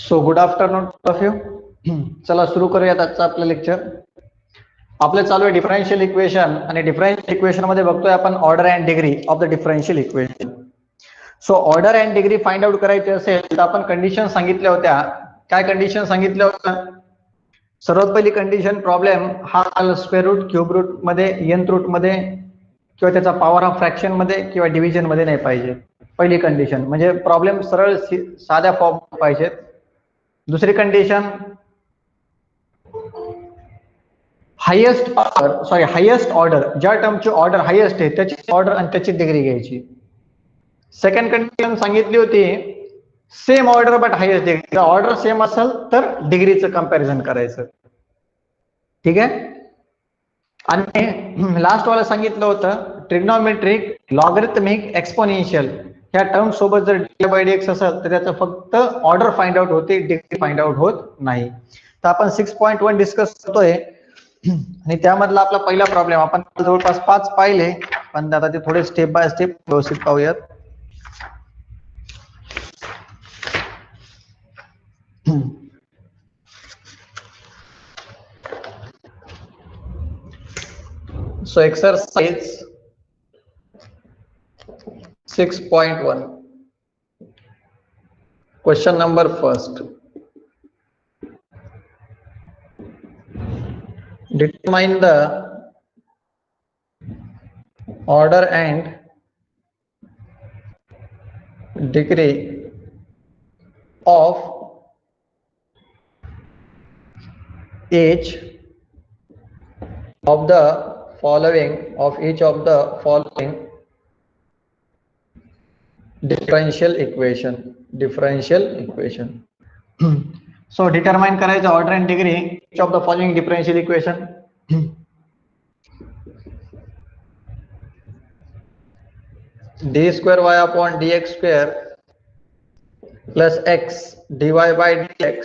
So good afternoon of you. चला सुरू करूयात आजचं आपलं लेक्चर. आपलं चालू आहे डिफरन्शियल इक्वेशन आणि डिफरन्शियल इक्वेशन मध्ये बघतोय आपण order and degree of the differential equation. So order and degree find out करायची असेल तर आपण कंडिशन सांगितल्या होत्या. काय कंडिशन सांगितल्या होत्या? सर्वात पहिली कंडिशन, प्रॉब्लेम हा स्क्वेअर रूट, क्यूब रूट मध्ये, nth रूट मध्ये किंवा त्याचा पॉवर ऑफ फ्रॅक्शन मध्ये किंवा डिव्हिजन मध्ये नाही पाहिजे. पहिली कंडिशन म्हणजे प्रॉब्लेम सरळ साध्या फॉर्म पाहिजेत. दुसरी कंडिशन, हायेस्ट ऑर्डर, ज्या टर्मची ऑर्डर हायेस्ट आहे त्याची ऑर्डर आणि त्याची डिग्री घ्यायची. सेकंड कंडिशन सांगितली होती, same order but highest degree. Order same असेल तर डिग्रीचं कंपॅरिझन करायचं. ठीक आहे. आणि लास्ट वाला सांगितलं होतं ट्रिग्नोमेट्रिक, लॉगरिथमिक, एक्सपोनेन्शियल ह्या टर्म सोबत जर dy/dx असेल तर त्याचं फक्त ऑर्डर फाइंड आउट होते, डिग्री फाइंड आउट होत नाही. तर आपण 6.1 डिस्कस करतोय आणि त्यामधला आपला पहिला प्रॉब्लेम आपण जवळपास 5 पाहिले, पण आता ते थोडे स्टेप बाय स्टेप व्यवस्थित पाहूयात. So exercise 6.1. Question number first. Determine the order and degree of each of the following differential equation. So determine करायचं order and degree each of the following differential equation. d square y upon dx square plus x dy by dx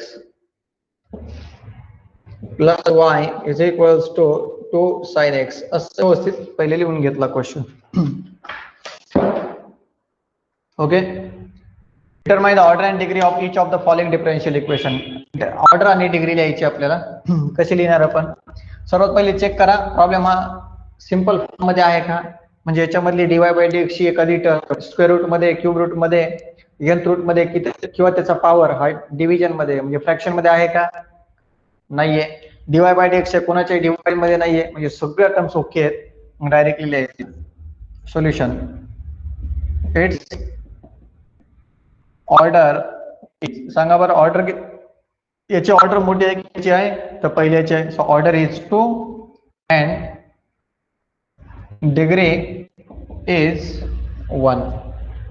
plus y is equals to 2 sin x. असं व्यवस्थित पहिले लिहून घेतला question. Okay. Determine the order and degree of each of the following differential equation. Order आणि degree लिहायची आपल्याला. कशी लिहिणार आपण? सर्वात पहिले चेक करा प्रॉब्लेम हा सिंपल फॉर्म मध्ये आहे का, म्हणजे याच्यामधली dy/dx ची एखादी टर्म स्क्वेअर रूट मध्ये, क्यूब रूट मध्ये, nth रूट मध्ये किंवा त्याचा पॉवर हा डिव्हिजन मध्ये म्हणजे फ्रॅक्शन मध्ये आहे का? नाहीये. dy/dx कोणाच्या डिव्हाइड मध्ये नाहीये, म्हणजे सगळ्या टर्म्स ओके आहेत. डायरेक्टली लिहायचे. सोल्युशन, इट्स ऑर्डर, सांगा बरं ऑर्डर, याची ऑर्डर मोठी आहे किती आहे? तर पहिल्याची आहे. So order is 2 and degree is 1.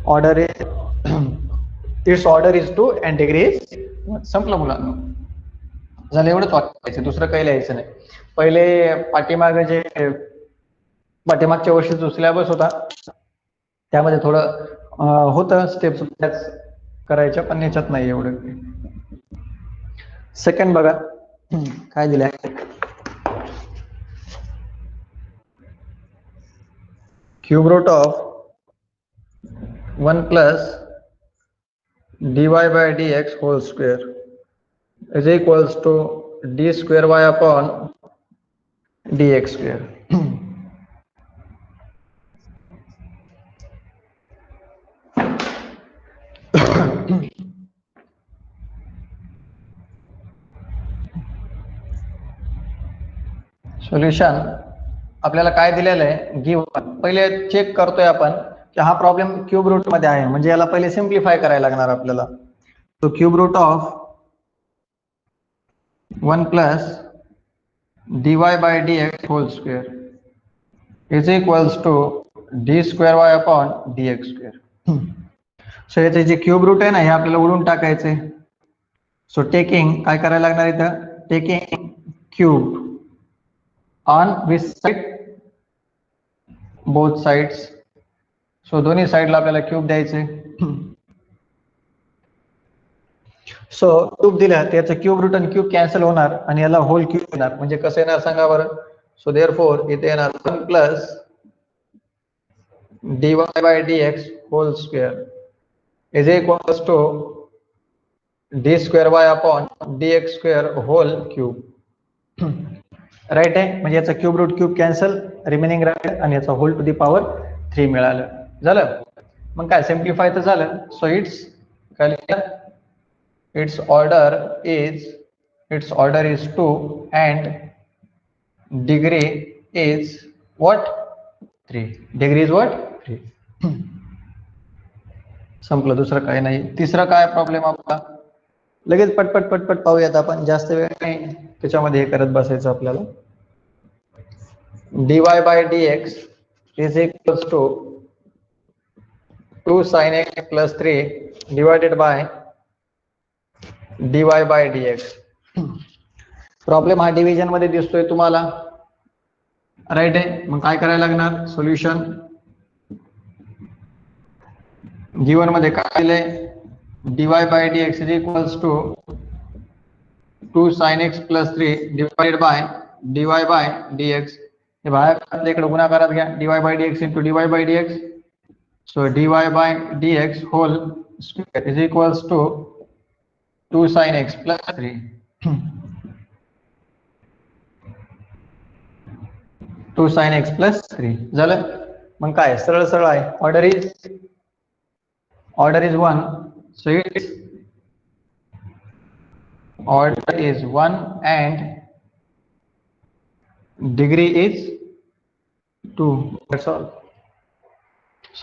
Order is it's order is 2 and degree is 1. संपलं मुलांना. झालं एवढंच वाचायचं, दुसरं काही लिहायचं नाही. पहिले पाठीमागच्या वर्षी जो सिलेबस होता त्यामध्ये थोडं होतं स्टेप्स करायच्या, पण याच्यात नाही एवढं. सेकंड बघा काय दिलंय. Cube root of 1 plus dy/dx whole square is equals to d square y upon dx square. Solution आपल्याला काय दिलेलं आहे, गिव्हन. पहिले चेक करतोय आपण की हा प्रॉब्लेम क्यूब रूट मध्ये आहे, म्हणजे याला पहिले सिम्प्लिफाय करायला लागणार आपल्याला. तो cube root of 1 plus dy/dx whole square is equals to d square y upon dx square. So याचे जे क्यूब रूट आहे ना, हे आपल्याला उडून टाकायचे. सो टेकिंग काय करायला लागणार इथं, taking cube on which side, both sides. So दोन्ही साइडला आपल्याला क्यूब द्यायचे. सो क्यूब दिला त्याचं क्यूब रूट आणि क्यूब कॅन्सल होणार आणि याला होल क्यूब येणार. म्हणजे कसं येणार सांगा बरं. सो देअरफॉर इथे येणार 1 plus dy/dx whole square is equals to D square Y upon D x square whole cube. Right आहे, म्हणजे याचा cube root cube cancel, remaining राहील आणि याचा होल टू दी पॉवर 3 मिळालं. झालं. मग काय सिम्प्लिफाय तर झालं. So it's its order is 2 and degree is what? 3. Degree is what? 3. संपलं, दुसरं काही नाही. तिसरा काय प्रॉब्लेम आपला, लगेच पटपट पटपट पाहूयात आपण, जास्त वेळ नाही त्याच्यामध्ये हे करत बसायचं आपल्याला. dy by dx is equals to 2 sin x plus 3 divided by dy by dx. Problem हा डिव्हिजन मध्ये दिसतोय तुम्हाला, राईट आहे. मग काय करायला लागणार, सोल्युशन गिवन मध्ये काय दिलंय, dy by dx is equals to 2 sin x plus 3 divided by dy by dx. हे बाहेर इकडे गुणाकारात घ्या, dy by dx into dy by dx. So dy by dx whole square is equals to 2 sin x plus 3. 2 sin x plus 3 झालं. मग काय सरळ सरळ आहे, order is 1. So its order is 1 and degree is 2. That's all.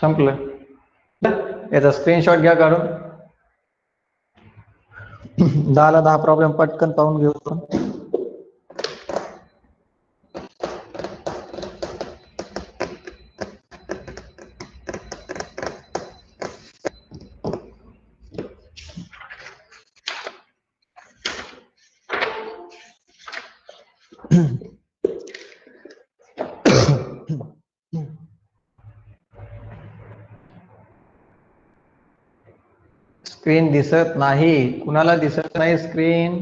संपलं. याचा screenshot घ्या काढून. 10 ला 10 प्रॉब्लेम पटकन पाहून घेऊ आपण. स्क्रीन दिसत नाही, कुणाला दिसत नाही स्क्रीन?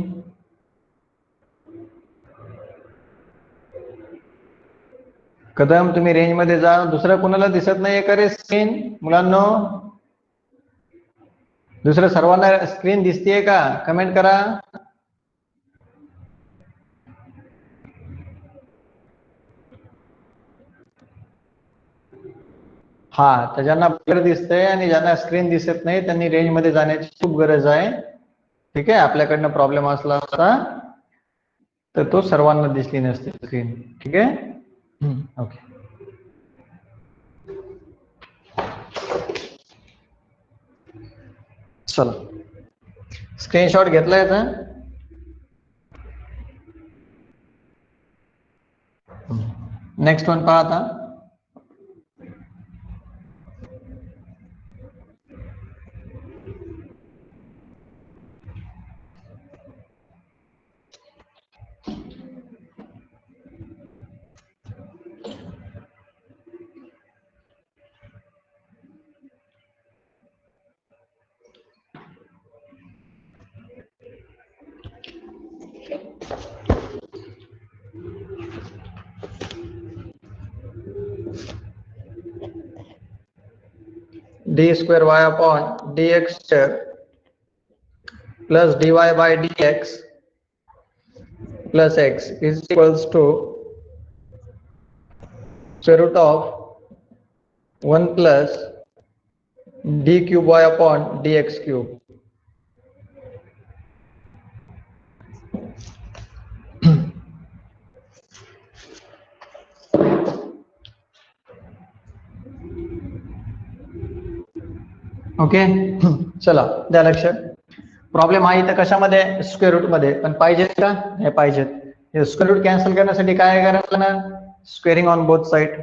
कदम तुम्ही रेंज मध्ये जा, दुसरं कुणाला दिसत नाहीये का रे स्क्रीन मुलांनो? दुसरं सर्वांना स्क्रीन दिसतीये का? कमेंट करा. हा, तर ज्यांना क्लिअर दिसतंय आणि ज्यांना स्क्रीन दिसत नाही त्यांनी रेंज मध्ये जाण्याची खूप गरज आहे. ठीक आहे, आपल्याकडनं प्रॉब्लेम असला असता तर तो सर्वांना दिसली नसते स्क्रीन. ठीक आहे, ओके. चला, स्क्रीनशॉट घेतला याचा. नेक्स्ट वन पहा आता. D square Y upon D x square plus D Y by D X plus X is equals to square root of 1 plus D cube Y upon D x cube. Okay, चला द्या लक्ष. Problem आहे इथं कशामध्ये, square root मध्ये. पण पाहिजेत का? हे पाहिजेत. स्क्वेअर रूट कॅन्सल करण्यासाठी काय करायचं ना, squaring on both side.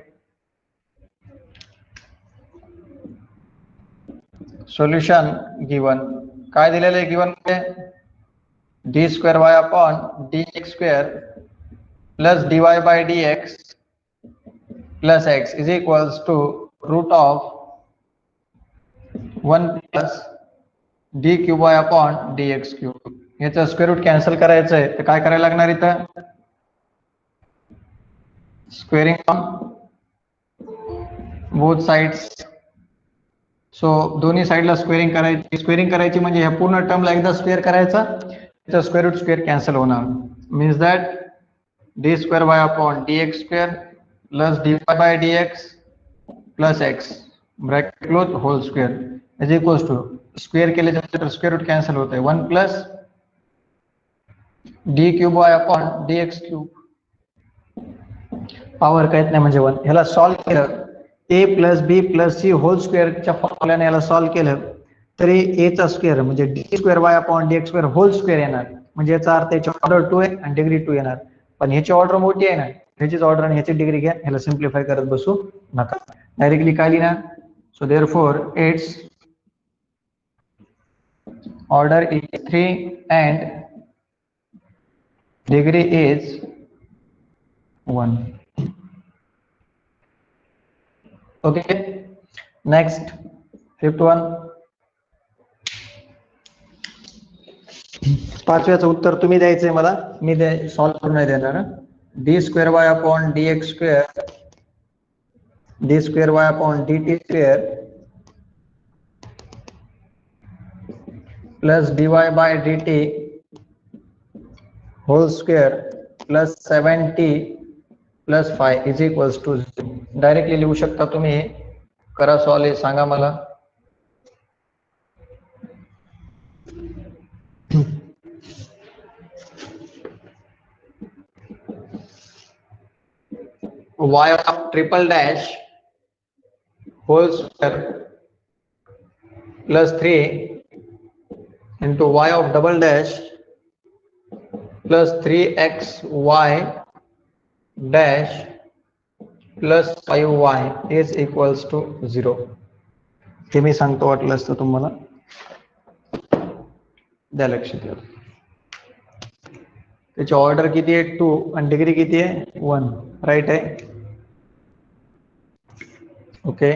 Solution given काय दिलेलं आहे गिवन मध्ये, D square Y upon D x square plus D Y by D X plus X is equals to root of 1 plus D cube Y upon D x cube. याचं square root cancel करायचं आहे तर काय करायला लागणार इथं, squaring on both sides. So दोन्ही साईडला स्क्वेअरिंग करायची म्हणजे ह्या पूर्ण टर्मला एकदा स्क्वेअर करायचा, त्याचा स्क्वेअर रूट स्क्वेअर कॅन्सल होणार. Means that D square Y upon D x square plus D Y by D X plus X bracket close whole square is equals to square केल्याच्या square root cancel होत आहे 1 plus D cube Y upon D x cube. Power काहीच नाही म्हणजे 1. ह्याला solve केलं A plus B plus C whole स्क्वेअरच्या फॉर्म्युल्याने याला सॉल्व्ह केलं तरी ए चा स्क्वेअर म्हणजे D square Y upon D x square whole square येणार. म्हणजे याचा अर्थ याची ऑर्डर 2 आहे आणि डिग्री 2 येणार. पण ह्याची ऑर्डर मोठी आहे ना, ह्याचीच ऑर्डर आणि ह्याची डिग्री घ्या. ह्याला सिम्प्लिफाय करत बसू नका, डायरेक्टली काय लिहिणार. So therefore it's order is 3 and degree is 1. Okay, next fifth one. पाचव्याचं उत्तर तुम्ही द्यायचंय मला, मी सॉल्व्ह करून नाही देणार. D square Y upon D x square d square Y upon d t square plus D Y by d t whole square plus 7t plus 5 is equals to 0. Directly लिहू शकता तुम्ही. करा सॉल्व, सांगा मला. y of triple dash whole square plus 3 into y of double dash plus 3xy dash plus 5y is equals to 0. हे मी सांगतो, वाटलं असतं तुम्हाला, द्या लक्ष द्या. त्याची ऑर्डर किती आहे 2 आणि डिग्री किती आहे 1. राईट आहे. ओके,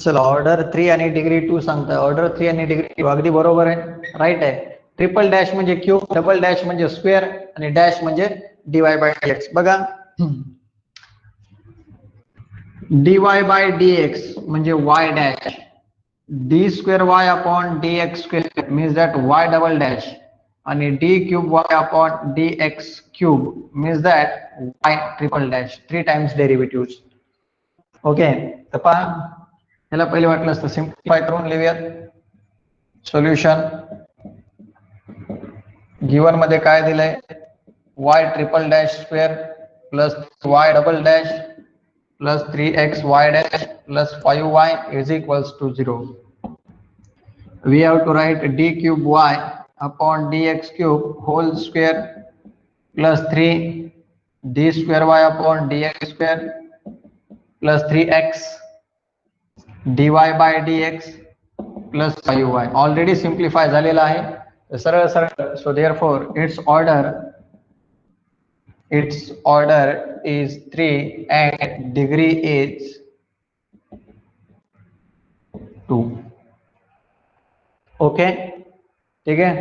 चला ऑर्डर 3 आणि डिग्री 2 सांगताय. ऑर्डर 3 आणि डिग्री 2 अगदी बरोबर आहे, राईट आहे. ट्रिपल डॅश म्हणजे क्यूब, डबल डॅश म्हणजे स्क्वेअर आणि डॅश म्हणजे डीवाय बाय एक्स. बघा, डीवाय बाय डी एक्स म्हणजे y dash, d square Y upon D x square means that y double dash आणि d cube Y upon D x cube means that y triple dash. 3 times derivative. Okay, तर पहा, ह्याला पहिले वाटलं असतं simplify करून लिहूयात. सोल्युशन गिवन मध्ये काय दिलंय, Y triple dash square plus Y double dash plus 3xy dash plus 5y is equals to 0. We have to write D cube Y upon D x cube whole square plus 3 D square Y upon D x square plus 3x dy by dx plus 5y. Already simplify झालेला आहे सरळ सरळ. So therefore it's order is 3 and degree is 2. Okay, ठीक आहे.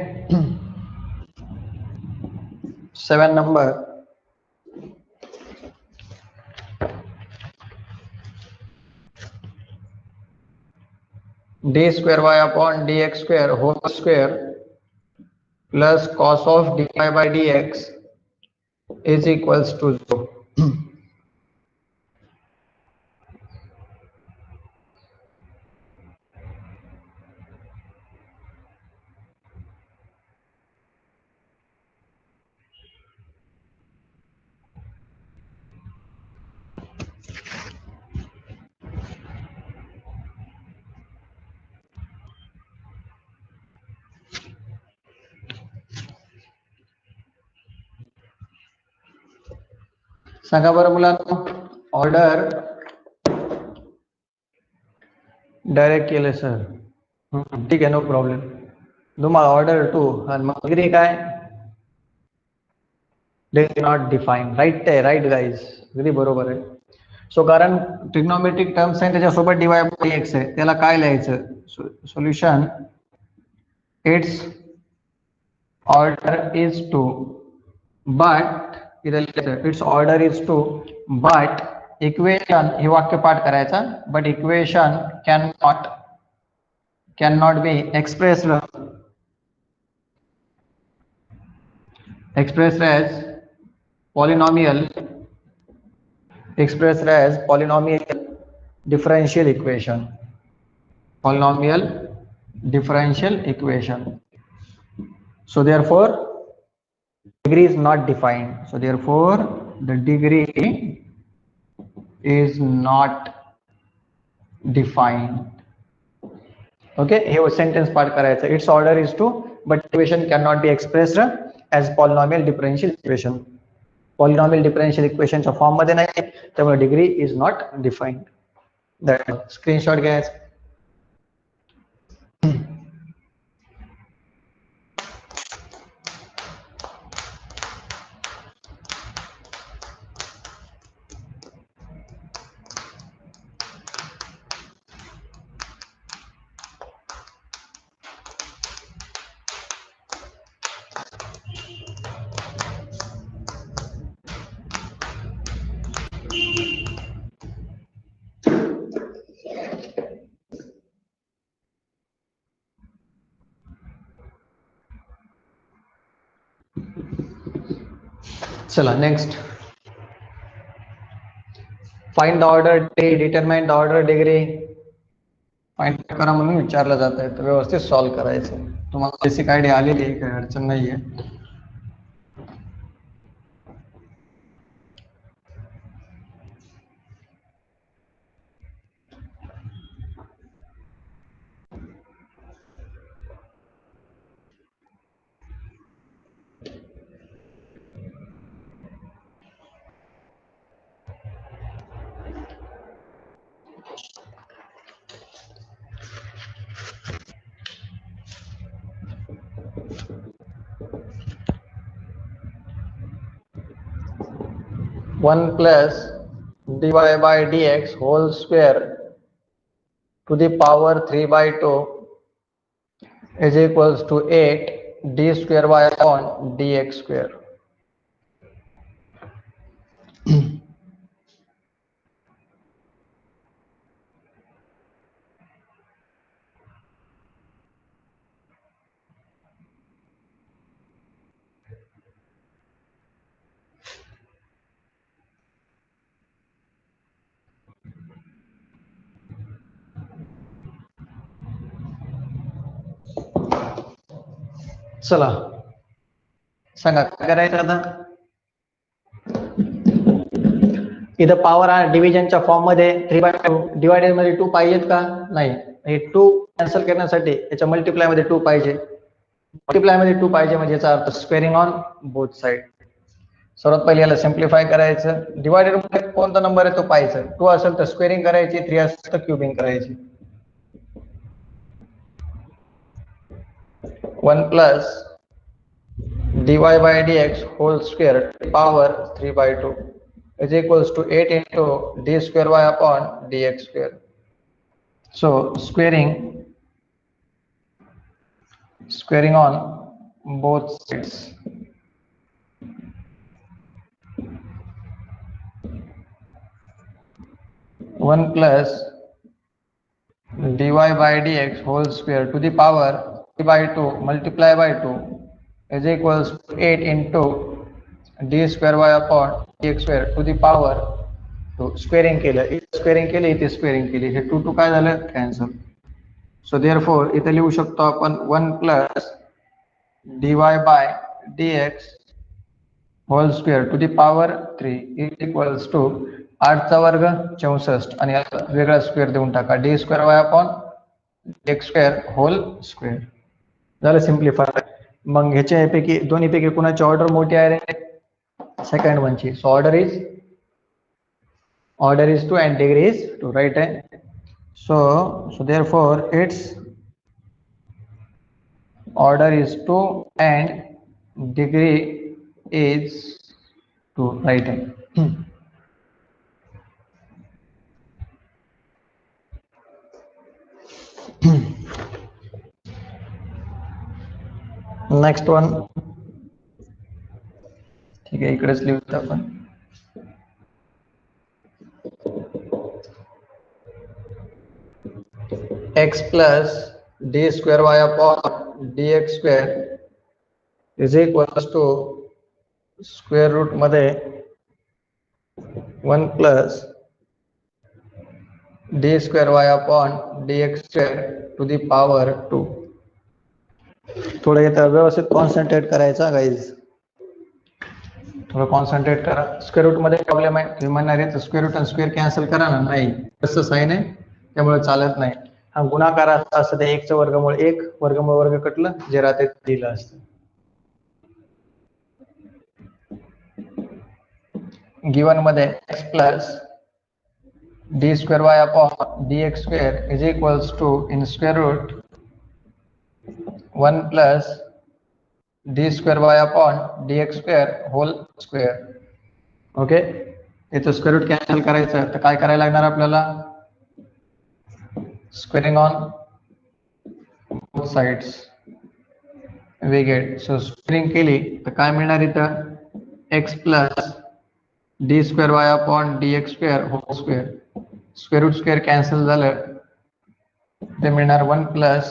7 number. D square Y upon D x square whole square plus cos of D Y by D X is equals to 0. सांगा बरं मुलांना. Order direct केलं sir. ठीक आहे, no problem. तुम्हाला order 2 आणि मग डिग्री काय? They not define. राईट आहे, राईट गाईज, अगदी बरोबर आहे. सो कारण ट्रिग्नोमेट्रिक टर्म्स आहे त्याच्यासोबत डिवाय बाय एक्स आहे, त्याला काय लिहायचं? Solution it's order is 2 but it's order is 2 but equation, हे वाक्य पाठ करायचा, but equation cannot be expressed as polynomial differential equation. Polynomial differential equation. So therefore degree is not defined. So therefore the degree is not defined. Okay, हे sentence part करायचं. Its order is 2 but equation cannot be expressed as polynomial differential equation. Polynomial differential equation च्या form मध्ये नाही, त्यामुळे degree is not defined. That screenshot घ्यायचा. चला next. Find the order D, determine the order degree. Find करा म्हणून विचारलं जात आहे, तर व्यवस्थित सॉल्व्ह करायचं. तुम्हाला बेसिक आयडिया आलेली आहे, काही अडचण नाहीये. One plus dy by dx whole square to the power 3/2 is equals to 8 d square y upon dx square. चला सांगा काय करायचं आता. इथं पॉवर हा डिव्हिजनच्या फॉर्म मध्ये 3/2, डिवायडेड मध्ये 2 पाहिजेत का? नाही. हे 2 कॅन्सल करण्यासाठी याच्या मल्टिप्लाय मध्ये 2 पाहिजे. मल्टिप्लाय मध्ये 2 पाहिजे म्हणजे याचा अर्थ स्क्वेअरिंग ऑन बोथ साइड. सर्वात पहिले याला सिम्प्लिफाय करायचं. डिवायडेड मध्ये कोणता नंबर आहे तो पाहायचा. 2 असेल तर स्क्वेअरिंग करायची, 3 असेल तर क्यूबिंग करायची. 1 plus dy by dx whole square power 3/2 is equals to 8 into d square y upon dx square. So squaring on both sides. One plus dy by dx whole square to the power 3/2 multiply by 2 is equals to 8 into d square y upon dx square to the power 2. Squaring केलं, इथे squaring केली, इथे squaring केली, हे 2 काय झालं? Cancel. So therefore इथे लिहू शकतो आपण 1 plus dy by dx whole square to the power 3 is equals to 8 चा वर्ग 64 आणि याला वेगळा स्क्वेअर देऊन टाका, D square Y upon X square whole square. झालं सिम्प्लिफाय. मग ह्याच्यापैकी दोन्हीपैकी कुणाची ऑर्डर मोठी आहे? सेकंड वनची. So order is Order is 2 and degree is 2, right? So therefore its order is 2 and degree is 2, right? Next one, ठीक आहे, इकडेच लिहूया आपण. x plus d square y upon dx square is equals to square root मध्ये 1 plus d square y upon dx square to the power 2. थोडं इथं व्यवस्थित concentrate करायचा गाईज, थोडं कॉन्सन्ट्रेट करा. स्क्वेअर रूट मध्ये प्रॉब्लेम आहे, तुम्ही म्हणणार आहे स्क्वेअर रूट आणि स्क्वेअर कॅन्सल करा ना. नाही, तसं साईन आहे त्यामुळे चालत नाही. हा गुणाकार असतं ते 1चं वर्गमूळ 1, वर्गमूळ वर्ग कटलं, जे राहते दिलं असतं. गिवन मध्ये x plus d square y upon dx square is equals to in square root 1 plus d square y upon dx square whole square. ओके, इथं स्क्वेअर रूट कॅन्सल करायचं तर काय करायला लागणार आपल्याला? Squaring on both sides we get. So squaring केली तर काय मिळणार इथं? x plus d square y upon dx square whole square. Square root square cancel झालं ते मिळणार 1 plus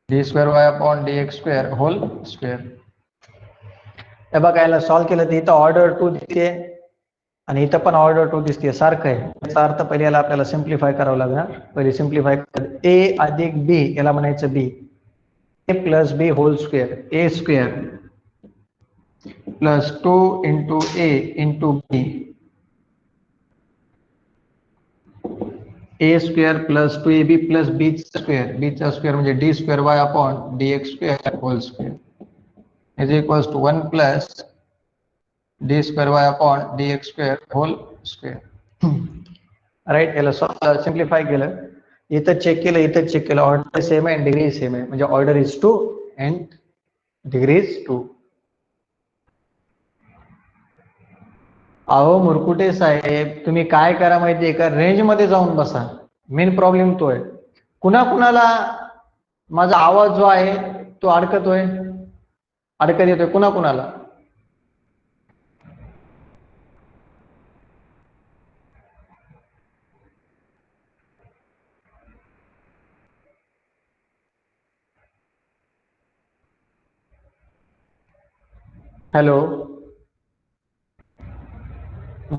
d square y upon dx square whole square. हे बघा, याला सॉल्व्ह केलं तर इथं ऑर्डर 2 दिसते आणि इथं पण ऑर्डर 2 दिसते, सारखं आहे. याचा अर्थ पहिले याला आपल्याला सिम्प्लिफाय करावं लागणार. पहिले सिम्प्लिफाय a अधिक b, याला म्हणायचं b, a plus b whole square, a square plus 2 into a into b, a square plus 2ab plus b square, b चा स्क्वेअर म्हणजे d square y upon dx square whole square is equals to 1 plus d square y upon dx square whole square. Right, याला simplify केलं, इथं check केलं, इथं check केलं, order same आहे, degree same आहे, म्हणजे order is 2 and degree is 2. अहो मुरकुटे साहेब, तुम्ही काय करा माहितीये का, रेंज मध्ये जाऊन बसा. मेन प्रॉब्लेम तो आहे. कुणा कुणाला माझा आवाज जो आहे तो अडकत येतोय कुणा कुणाला? हॅलो,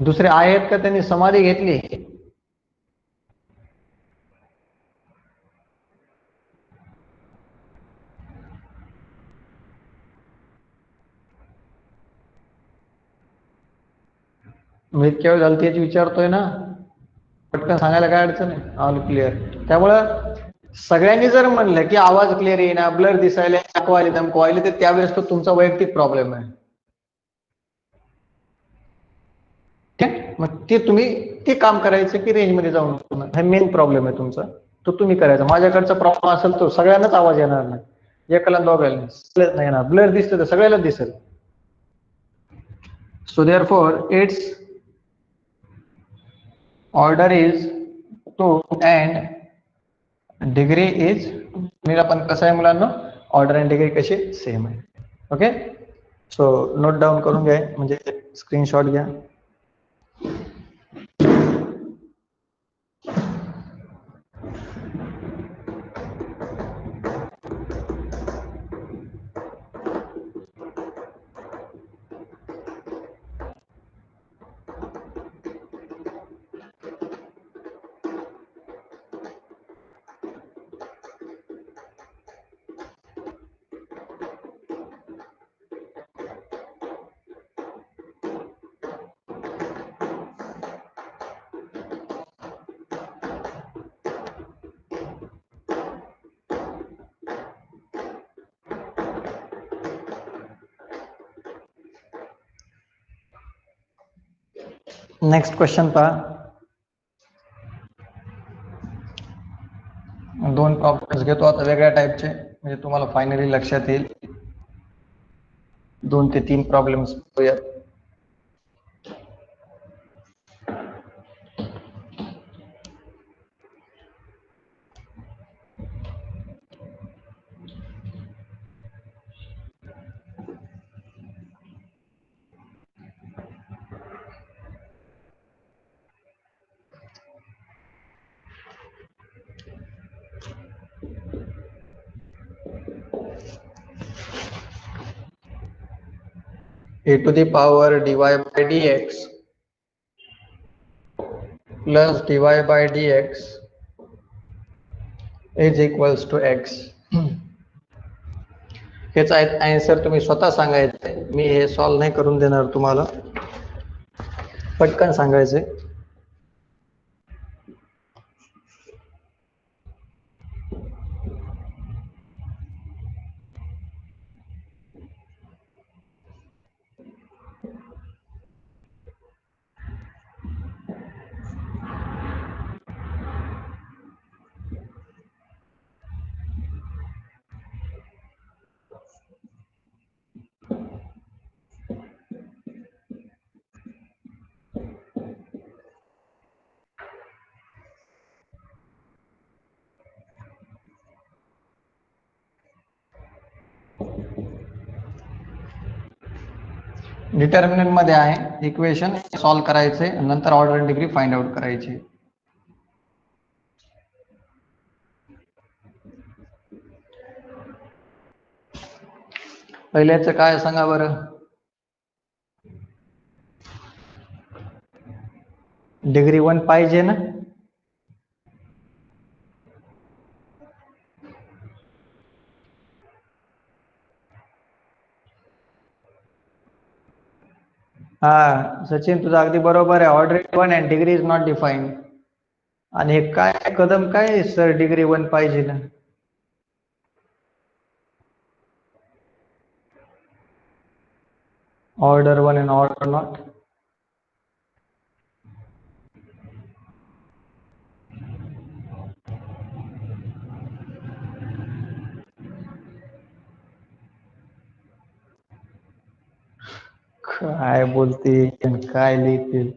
दुसरे आहेत का त्यांनी समाधी घेतली? मी इतक्या वेळ झालं तेच विचारतोय ना, पटकन सांगायला काय अडचण आहे? All clear. त्यामुळं सगळ्यांनी जर म्हणलं की आवाज क्लिअर येईना, ब्लर दिसायला, दाखवायला, तर त्यावेळेस तो तुमचा वैयक्तिक प्रॉब्लेम आहे. ठीक, मग ते तुम्ही ते काम करायचं की रेंज मध्ये जाऊन, हा मेन प्रॉब्लेम आहे तुमचा, तो तुम्ही करायचा. माझ्याकडचा प्रॉब्लेम असेल तो सगळ्यांनाच आवाज येणार नाही, एकाला दोघायला नाही येणार. ब्लर दिसतं तर सगळ्याला दिसेल. So therefore it's order is 2 and degree is, पण कसं आहे मुलांना, ऑर्डर अँड डिग्री कशी सेम आहे. ओके, सो नोट डाऊन करून घ्या, म्हणजे स्क्रीनशॉट घ्या. नेक्स्ट क्वेश्चन पहा. दोन प्रॉब्लेम्स घेतो आता वेगळ्या टाईपचे, म्हणजे तुम्हाला फायनली लक्षात येईल. 2 ते 3 प्रॉब्लेम्स बघूया. a to the power dy by dx plus dy by dx is equals to x. हेच आन्सर तुम्ही स्वतः सांगायचे, मी हे सॉल्व नाही करून देणार तुम्हाला, पटकन सांगायचे. डिटर्मिनंट मध्ये आहे इक्वेशन, सॉल्व करायचे, नंतर order and degree find out करायची. पहिल्याचं काय सांगा बरं. डिग्री 1 पाहिजे ना. हा सचिन, तुझं अगदी बरोबर आहे. Order 1 and degree is not defined. आणि हे काय कदम काय सर, डिग्री 1 पाहिजे ना. Order 1 and order not. काय बोलते, काय लिहितील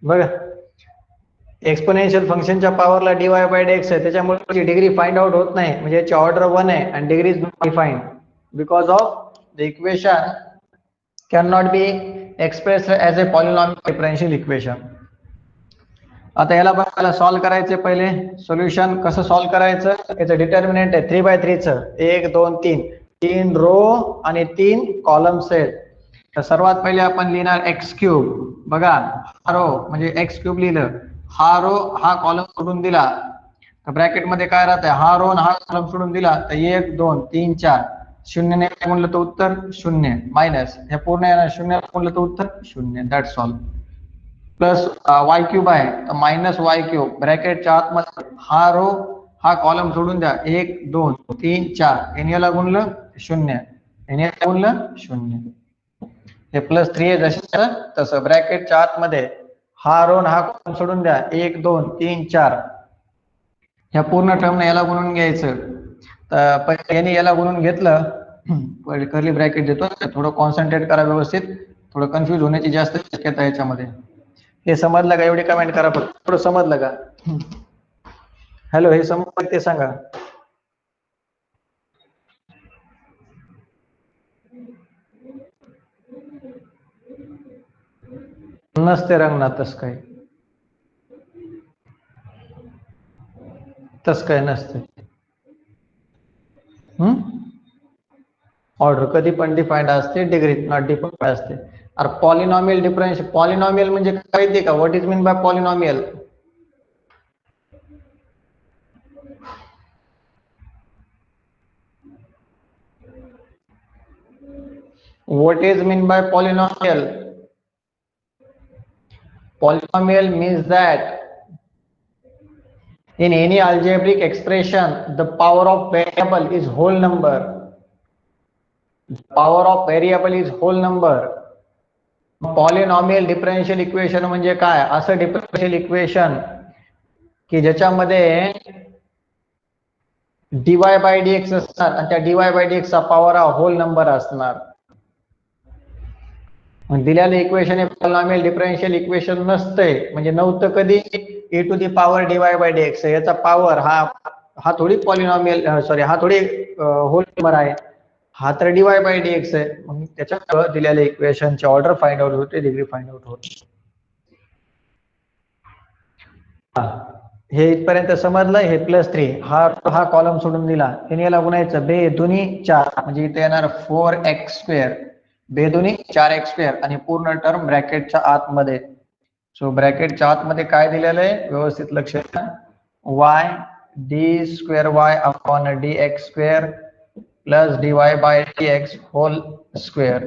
बघा. एक्सपोनेन्शियल फंक्शनच्या पॉवरला dy बाय dx आहे, त्याच्यामुळे डिग्री फाइंड आउट होत नाही. म्हणजे याची ऑर्डर 1 आहे आणि degree is not defined because of the equation can not be express as a polynomial differential equation. आता याला बघायला सॉल्व करायचे. पहिले सोल्युशन कसं सॉल्व करायचं, याचं डिटर्मिनंट आहे 3/3 चं. 1 2 3 3 रो आणि 3 कॉलम्स आहेत. तर सर्वात पहिले आपण लिहिणार एक्स क्यूब. बघा हा रो म्हणजे एक्स क्यूब लिहिलं, हा रो हा कॉलम सोडून दिला तर ब्रॅकेट मध्ये काय राहतंय, हा रो हा कॉलम सोडून दिला तर 1 2 3 4 शून्यने म्हणलं तर उत्तर 0 मायनस हे पूर्ण येणार 0 म्हणलं तर उत्तर 0. That's all. Plus y cube आहे तर मायनस वाय क्यूब ब्रॅकेटच्या आतमध्ये हा रो हा कॉलम सोडून द्या 1 2 3 4 एन याला गुणलं 0 एन याला गुणलं 0. हे प्लस 3 आहे जसं तसं ब्रॅकेटच्या आतमध्ये हा रो हा कॉलम सोडून द्या 1 2 3 4 ह्या पूर्ण टर्मने याला गुणून घ्यायचं. तर पहिले याने याला गुणून घेतलं, पहिले कर्ली ब्रॅकेट देतो, थोडं कॉन्सन्ट्रेट करा व्यवस्थित, थोडं कन्फ्यूज होण्याची जास्त शक्यता आहे याच्यामध्ये. हे समजलं का? एवढी कमेंट करा फक्त. थोडं समजलं का? हॅलो, हे समजलं ते सांगा. नसते रंगणार तस काय, तस काय नसते. ऑर्डर कधी पण डिफाईंड असते, डिग्री नॉट डिफाईंड असते. अरे पॉलिनॉमियल डिफरन्स, पॉलिनॉमियल म्हणजे काय माहिती का? What is mean by polynomial? What is mean by polynomial? Polynomial means that in any algebraic expression, the power of variable is whole number. The power of variable is whole number. Polynomial differential equation म्हणजे काय? असं differential equation की ज्याच्यामध्ये dy by dx असणार आणि त्या dy by dx चा power हा होल नंबर असणार. दिलेलं इक्वेशन हे पॉलिनॉमियल डिफरन्शियल इक्वेशन नसतंय, म्हणजे नव्हतं कधी a to the power dy by dx. याचा पॉवर हा थोडी पॉलिनॉमियल सॉरी हा थोडी होल नंबर आहे, हा तर dy बाय dx आहे. मग त्याच्यामुळे दिलेल्या इक्वेशनची ऑर्डर फाइंड आउट होते, डिग्री फाइंड आउट होते. हे इथपर्यंत समजलं. हे +3 हा कॉलम सोडून दिला, त्याने याला गुणायचं बे दुनी 4, म्हणजे इथे येणार 4x², बे दुनी 4x² आणि पूर्ण टर्म ब्रॅकेटच्या आतमध्ये. सो ब्रॅकेटच्या आतमध्ये काय दिलेलं आहे व्यवस्थित लक्ष द्या. y d²y upon dx² plus dy by dx whole square,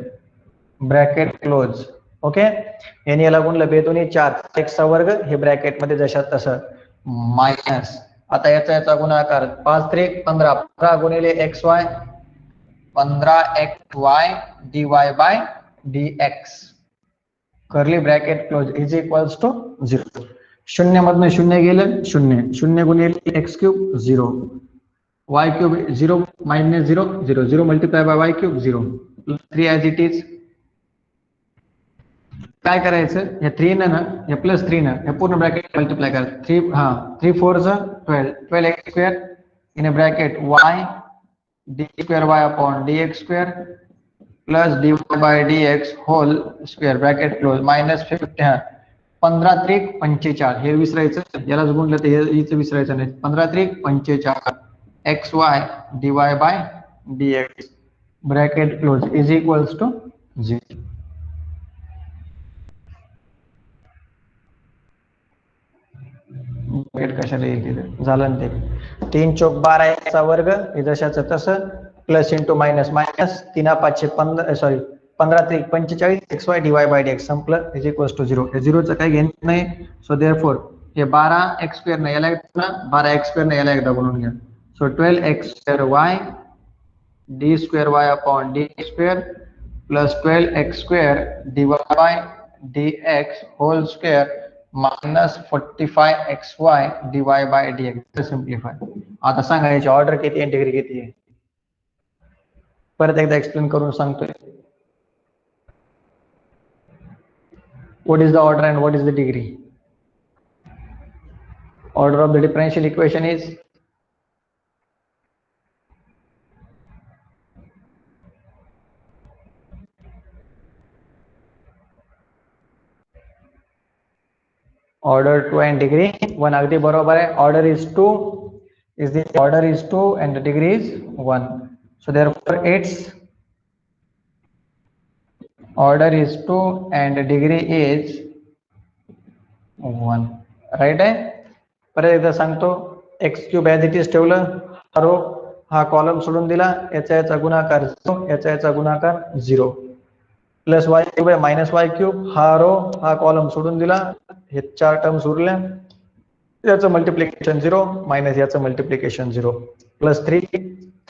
bracket close. Okay, याने याला गुणलं बे दुनी 4, x चा वर्ग, हे ब्रॅकेट मध्ये जशात तसं, मायनस आता याचा गुणाकार 5 3 15, 15 गुणिले xy 15xy dy by dx, curly bracket close is equals to 0. शून्य मधनं शून्य गेलं, शून्य, शून्य गुणिले x³ 0, y³ 0 minus 0 0 0 multiply by y³ 0 3 as it is. काय करायचं, या 3 न या +3 न या पूर्ण ब्रॅकेट मल्टिप्लाय करायचं. 3 4 12 12x² in bracket y d²y upon dx² plus dy by dx whole square, bracket close, minus 15 3 45, हे विसरायचं, यालाच गुणलं तर हिच विसरायचं नाही. 15 3 45 xy dy by dx, bracket close is equals to 0. कशाला येईल झालं ना ते. 3 चौक 12 चा वर्ग, हे जशाचं तसं, plus into minus minus, 3 5 15 sorry 15 3 45 xy dy by dx संपलं, इज इक्वल्स टू 0. हे 0चं काही घेणं नाही. सो देअरफॉर हे 12x² ने याला एकदा, 12x² ने याला एकदा गुणून घ्या. So 12x² d²y upon dx² plus 12x² dy by dx whole square minus 45xy dy by dx. Simplify. आता सांगा याची ऑर्डर किती आहे, डिग्री किती आहे, परत एकदा एक्सप्लेन करून सांगतोय. What is the order and what is the degree? Order of the differential equation is order 2 and degree 1. अगदी बरोबर आहे. Order is 2 and the degree is 1. So therefore its order is 2 and the degree is 1. Right आहे. परत एकदा सांगतो, x³ as it is ठेवलं, हा row हा कॉलम सोडून दिला, याचा गुणाकार 0, याचा गुणाकार 0, प्लस y³ मायनस y³, हा रो हा कॉलम सोडून दिला, हे 4 टर्म्स उरल्या, याचं मल्टिप्लिकेशन 0 मायनस याचं मल्टिप्लिकेशन 0, प्लस 3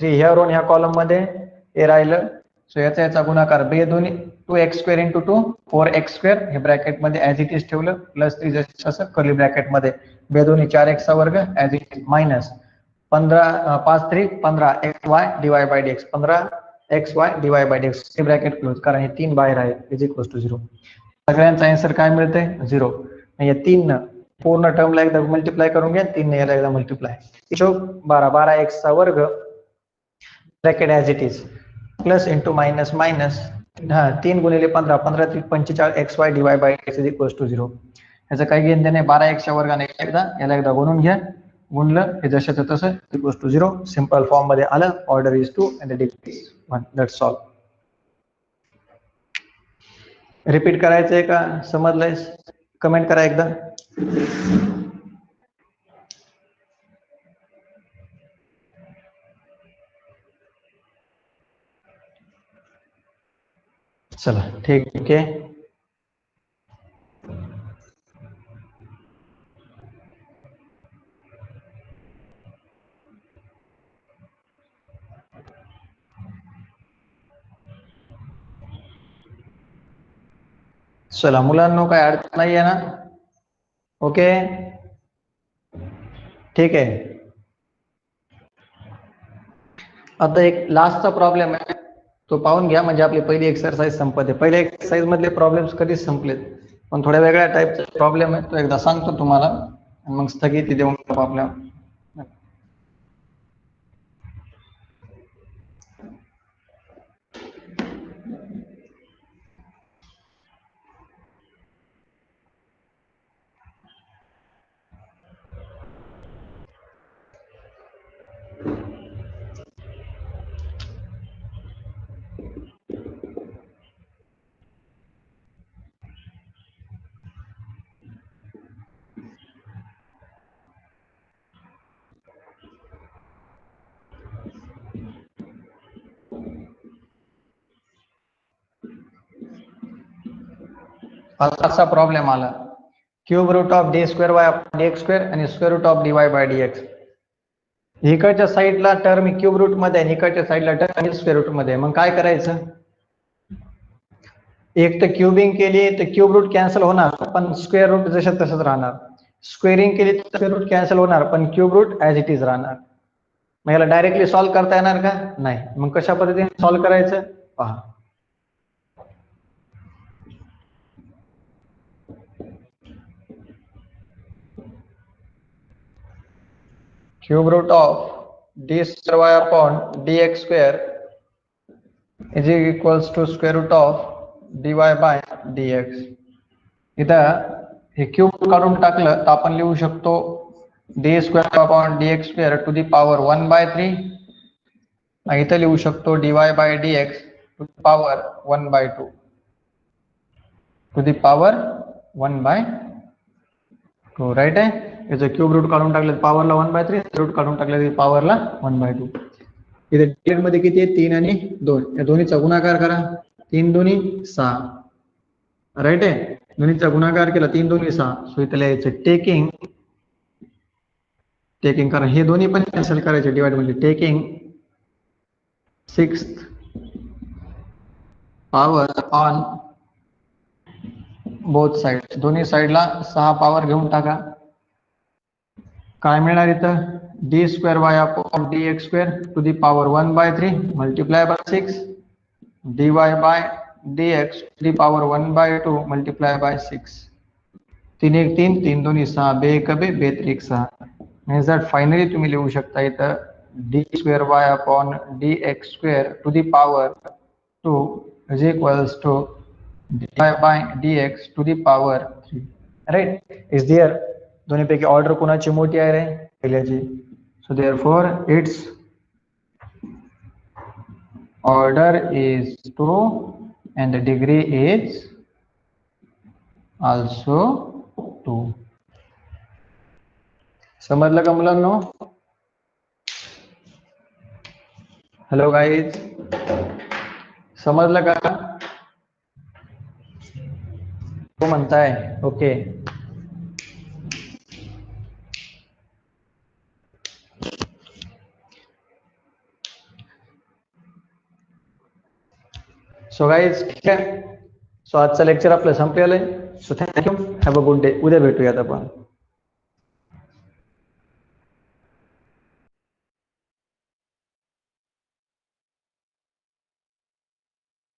ह्या रो ह्या कॉलम मध्ये हे राहिलं. सो याचा गुणाकार बे दोन्ही 2x² इंटू 2 4x², हे ब्रॅकेट मध्ये ऍज इट इज ठेवलं, प्लस 3 जसं कर्ली ब्रॅकेट मध्ये, बे दोन्ही 4x चा वर्ग as it is, minus 5 3 15 xy dy by dx, 15 xy dy by dx, bracket close, कारण हे 3 बाहेर आहेत, इज इक्वल्स टू 0. सगळ्यांचा आन्सर काय मिळतंय 0. या 3 न पूर्ण टर्मला एकदा मल्टिप्लाय करून घ्या, 3 ने याला एकदा मल्टिप्लाय, 12 x चा वर्ग bracket as it is, plus into minus minus, 3 गुणिले 15 15 3 45 xy dy by dx is equals to 0. ह्याचं काही घेणं देणं नाही. 12x च्या वर्गाने याला एकदा गुणून घ्या, गुणलं हे जशाचं तसं इक्वल्स टू 0. सिंपल फॉर्म मध्ये आलं. Order is 2 and the degree is 1. That's all. Repeat करायचंय का, समजलंय? कमेंट करा एकदा. चला ठीक आहे. चला मुलांनो, काय अडचण नाही आहे ना? ओके, ठीक आहे. आता एक लास्टचा प्रॉब्लेम आहे, तो पाहून घ्या, म्हणजे आपली पहिली एक्सरसाइज संपते. पहिल्या एक्सरसाइज मधले प्रॉब्लेम्स कधीच संपलेत, पण थोड्या वेगळ्या टाईपचा प्रॉब्लेम आहे, तो एकदा सांगतो तुम्हाला आणि मग स्थगिती देऊन टाकू आपल्या. असा प्रॉब्लेम आला, cube root of d square y d x square आणि square root of D Y by D x. इकडच्या साईडला टर्म क्यूब रूट मध्ये आणि इकडच्या साईडला टर्म स्क्वेअर रूट मध्ये. मग काय करायचं? एक तर क्यूबिंग केली तर क्यूब रूट कॅन्सल होणार, पण स्क्वेअर रूट जसं तसंच राहणार. स्क्वेअरिंग केली तर स्क्वेअर रूट कॅन्सल होणार, पण cube root as it is राहणार. मग याला डायरेक्टली सॉल्व्ह करता येणार का? नाही. मग कशा पद्धतीने सॉल्व्ह करायचं पहा. Cube root of d square Y upon D x square is equals to square root of D Y by D x. इथं हे क्यूब काढून टाकलं तर आपण लिहू शकतो d square upon D x square to the power 1/3. इथं लिहू शकतो d Y by D x to the power 1/2 to the power 1/2. Right आहे. याचं क्यूब रूट काढून टाकलं पॉवरला 1/3, रूट काढून टाकलं पॉवरला 1/2. इथे डिवाइड मध्ये किती आहे? 3 आणि 2. या दोन्हीचा गुणाकार करा. 3 2 6. राईट आहे. दोन्हीचा गुणाकार केला 3 2 6. सो इथं लिहायचं टेकिंग करा. हे दोन्ही पण कॅन्सल करायचे डिवाइड मध्ये. Taking 6th power on both side. दोन्ही साइडला 6 पॉवर घेऊन टाका. काय मिळणार इथं? D square Y upon D x square to the power 1/3 multiply by 6 d Y by D x to the power 1/2 multiply by 6. 3 1 3 3 2 6 2 1 2 2 3 6. means that finally तुम्ही लिहू शकता इथं d square Y upon D x square to the power 2 is equals to d Y by D x to the power 3. Right. Is there. दोन्हीपैकी order कोणाची मोठी आहे रे? पहिल्याची. So therefore it's order is 2 and the degree is also 2. समजलं का मुलांनो? Hello guys, समजलं का? तो म्हणताय ओके. सो गाईज ठीक आहे. सो आजचं लेक्चर आपलं संपलेलं आहे. So thank you. Have a good day. उद्या भेटूयात आपण.